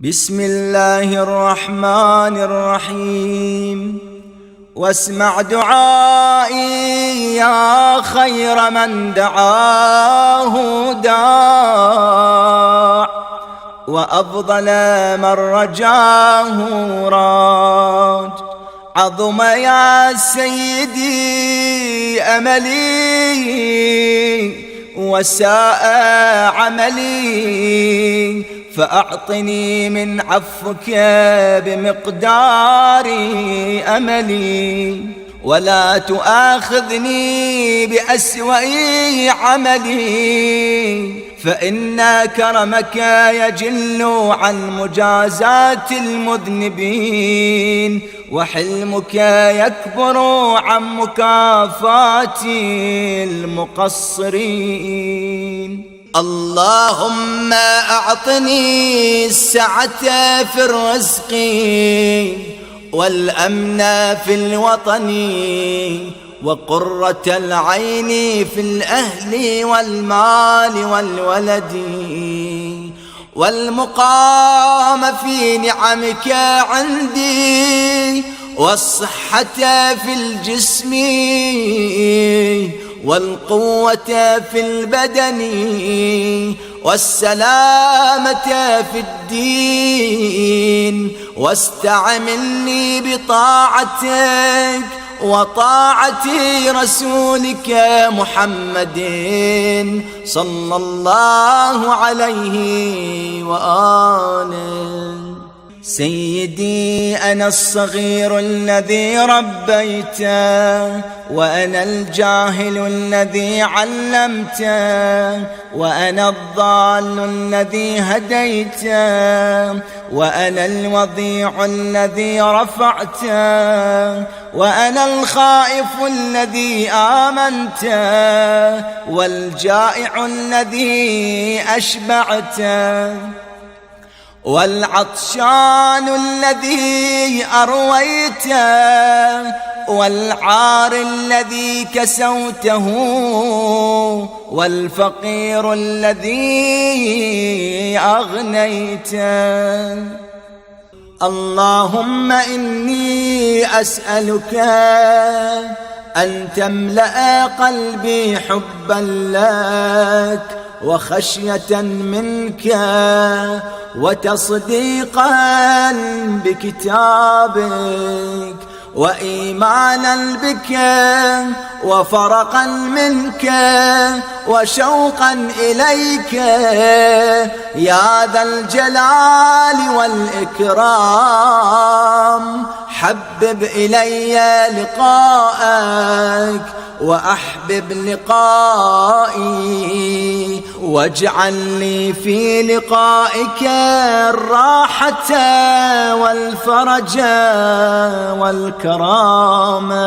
بسم الله الرحمن الرحيم. واسمع دعائي يا خير من دعاه داع، وأفضل من رجاه راج. عظم يا سيدي أملي وساء عملي، فأعطني من عفوك بمقدار أملي، ولا تؤاخذني بأسوأ عملي، فإن كرمك يجل عن مجازاة المذنبين، وحلمك يكبر عن مكافاة المقصرين. اللهم أعطني السعة في الرزق والأمن في الوطن، وقرة العين في الأهل والمال والولد، والمقام في نعمك عندي، والصحة في الجسم، والقوة في البدن، والسلامة في الدين. واستعملني بطاعتك وطاعة رسولك محمد صلى الله عليه وآله. سيدي أنا الصغير الذي ربيته، وأنا الجاهل الذي علمته، وأنا الضال الذي هديته، وأنا الوضيع الذي رفعته، وأنا الخائف الذي آمنته، والجائع الذي أشبعته، والعطشان الذي أرويته، والعار الذي كسوته، والفقير الذي أغنيته. اللهم إني أسألك أن تملأ قلبي حبا لك وخشية منك، وتصديقا بكتابك، وإيمانا بك، وفرقا منك، وشوقا إليك يا ذا الجلال والإكرام. حبب إلي لقاءك وأحبب لقائي، واجعل لي في لقائك الراحة والفرج والكرامة.